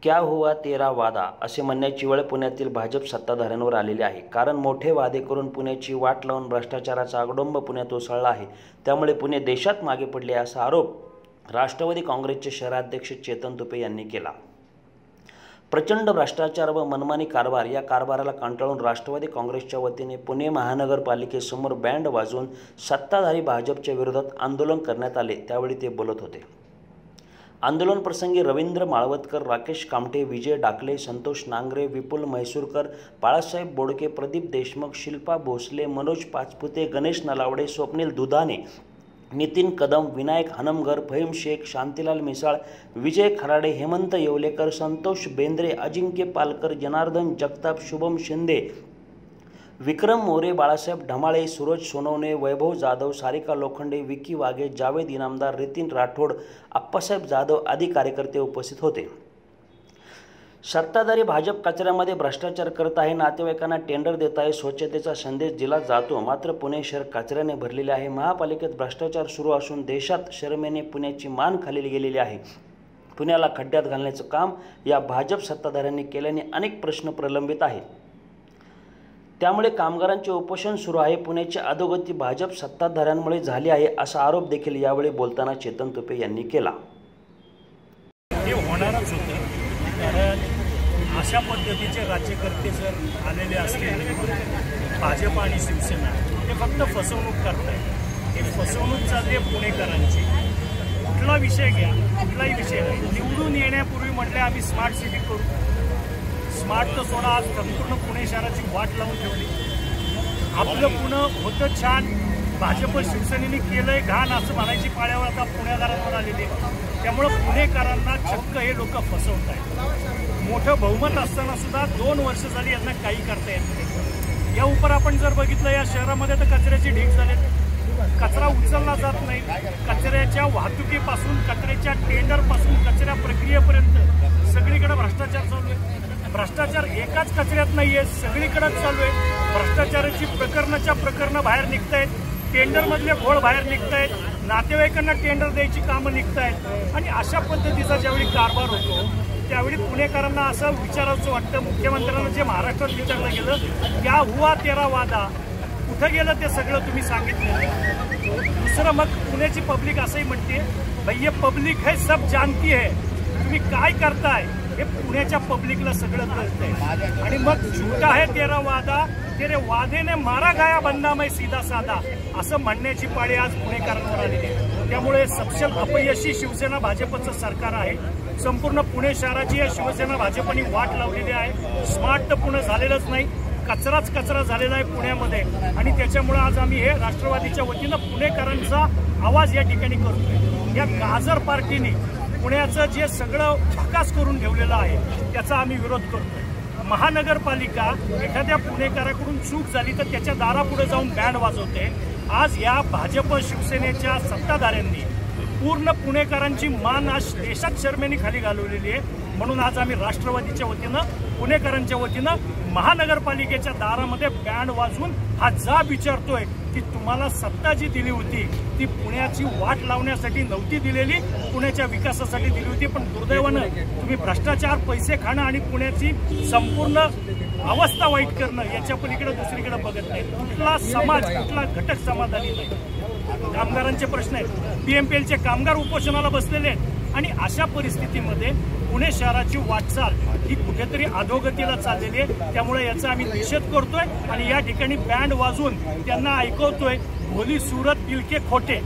क्या हुआ तेरा वादा असे म्हणण्याची वेळ पुण्यातील भाजप सत्ताधाऱ्यांवर आलेली आहे। कारण मोठे वादे करून पुण्याची वाट लावून भ्रष्टाचाराचा आगडोंब पुण्यात उसळला आहे। त्यामुळे पुणे देशात मागे पडले असा आरोप राष्ट्रवादी काँग्रेसचे शहराध्यक्ष चेतन तुपे यांनी केला। प्रचंड भ्रष्टाचार व मनमानी कारभार या कारभाराला कंटाळून राष्ट्रवादी काँग्रेसच्या वतीने पुणे महानगरपालिकेसमोर बँड वाजवून सत्ताधारी भाजपच्या विरोधात आंदोलन करण्यात आले। त्यावेळी ते बोलत होते। आंदोलन प्रसंगी रवींद्र माळवतकर, राकेश कामटे, विजय डाकले, संतोष नांगरे, विपुल म्हैसूरकर, बाळासाहेब बोडके, प्रदीप देशमुख, शिल्पा भोसले, मनोज पाचपुते, गणेश नलावडे, स्वप्नील दुधाने, नितीन कदम, विनायक हनमगर, फहीम शेख, शांतीलाल मिसाळ, विजय खराडे, हेमंत येवलेकर, संतोष बेंद्रे, अजिंक्य पालकर, जनार्दन जगताप, शुभम शिंदे, विक्रम मोरे, बाळासाहेब ढमाळे, सूरज सोनवणे, वैभव जाधव, सारिका लोखंडे, विकी वाघे, जावेद इनामदार, रितीन राठोड, अप्पासाहेब जाधव आदी कार्यकर्ते उपस्थित होते। सत्ताधारी भाजप कचऱ्यामध्ये भ्रष्टाचार करत आहे, नातेवाईकांना टेंडर देत आहे, स्वच्छतेचा संदेश दिला जातो, मात्र पुणे शहर कचऱ्याने भरलेले आहे। महापालिकेत भ्रष्टाचार सुरू असून देशात शरमेने पुण्याची मान खाली गेलेली आहे। पुण्याला खड्ड्यात घालण्याचं काम या भाजप सत्ताधाऱ्यांनी केल्याने अनेक प्रश्न प्रलंबित आहेत। त्यामुळे कामगारांचे उपोषण सुरू आहे। पुण्याची अधोगती भाजप सत्ताधाऱ्यांमुळे झाली आहे असा आरोप देखील यावेळी बोलताना चेतन तुपे यांनी केला। हे होणारच होतं, कारण अशा पद्धतीचे राज्यकर्ते जर आलेले असतील भाजप आणि शिवसेना, ते फक्त फसवणूक करतात। ही फसवणूक चालली आहे पुणेकरांची। कुठला विषय घ्या, कुठलाही विषय नाही, निवडून येण्यापूर्वी म्हटले आम्ही स्मार्ट सिटी करू। स्मार्ट तर सोडा, आज संपूर्ण पुणे शहराची वाट लावून ठेवली। आपलं पुणे होतं छान, भाजप शिवसेनेने केलंय घाण असं म्हणायची पाळ्यावर आता पुणेकरांवर आलेली आहे। त्यामुळं पुणेकरांना चक्क हे लोक फसवत आहेत। मोठं बहुमत असताना सुद्धा 2 वर्ष झाली यांना काही करता येत नाही। या उपर आपण जर बघितलं, या शहरामध्ये तर कचऱ्याची ढीग झाले, कचरा उचलला जात नाही। कचऱ्याच्या वाहतुकीपासून, कचऱ्याच्या टेंडरपासून, कचऱ्या प्रक्रियेपर्यंत सगळीकडे भ्रष्टाचार चालू आहे। भ्रष्टाचार एकाच कचऱ्यात नाही आहे, सगळीकडेच चालू आहे। भ्रष्टाचाराची प्रकरणं बाहेर निघत आहेत, टेंडरमधले घोळ बाहेर निघत आहेत, नातेवाईकांना टेंडर द्यायची कामं निघत आहेत। आणि अशा पद्धतीचा ज्यावेळी कारभार होतो त्यावेळी पुणेकरांना असं विचारायचं वाटतं, मुख्यमंत्र्यांना जे महाराष्ट्रात विचारलं गेलं, क्या हुआ तेरा वादा, कुठं गेलं ते सगळं तुम्ही सांगितलं। दुसरं मग पुण्याची पब्लिक असंही म्हणते, भैया पब्लिक है सब जानती है, तुम्ही काय करताय हे पुण्याच्या पब्लिकला सगळं कळतंय। आणि मग झूठा है तेरा वादा, तेरे वादे ने मारा गया बंदा मैं सीधा साधा असं म्हणण्याची पाळी आज पुणेकरांवर आलेली आहे। त्यामुळे सपशेल अपयशी शिवसेना भाजपचं सरकार आहे। संपूर्ण पुणे शहराची या शिवसेना भाजपने वाट लावलेली आहे। स्मार्ट तर पुणे झालेलंच नाही, कचराच कचरा झालेला आहे पुण्यामध्ये। आणि त्याच्यामुळे आज आम्ही हे राष्ट्रवादीच्या वतीनं पुणेकरांचा आवाज या ठिकाणी करतोय। या गाजर पार्टीने पुण्याचं जे सगळं भकास करून ठेवलेलं आहे त्याचा आम्ही विरोध करतोय। महानगरपालिका एखाद्या पुणेकराकडून चूक झाली तर त्याच्या दारापुढे जाऊन बँड वाजवते। आज या भाजप शिवसेनेच्या सत्ताधाऱ्यांनी पूर्ण पुणेकरांची मान आज देशात शर्मेने खाली घालवलेली आहे। म्हणून आज आम्ही राष्ट्रवादीच्या वतीनं, पुणेकरांच्या वतीनं महानगरपालिकेच्या दारामध्ये बँड वाजवून हा जाब विचारतोय की तुम्हाला सत्ता जी दिली होती ती पुण्याची वाट लावण्यासाठी नव्हती दिलेली, पुण्याच्या विकासासाठी दिली होती। पण दुर्दैवानं तुम्ही भ्रष्टाचार, पैसे खाणं आणि पुण्याची संपूर्ण अवस्था वाईट करणं याच्या पलीकडे दुसरीकडे बघत नाही। कुठला समाज, कुठला घटक समाधानी नाही। कामगारांचे प्रश्न आहेत, PMPLचे कामगार उपोषणाला बसलेले आहेत। आणि अशा परिस्थितीमध्ये पुणे शहराची वाटचाल ही कुठेतरी अधोगतीला चाललेली आहे। त्यामुळे याचा आम्ही निषेध करतोय आणि या ठिकाणी बँड वाजवून त्यांना ऐकवतोय, भोली सूरत दिल के खोटे।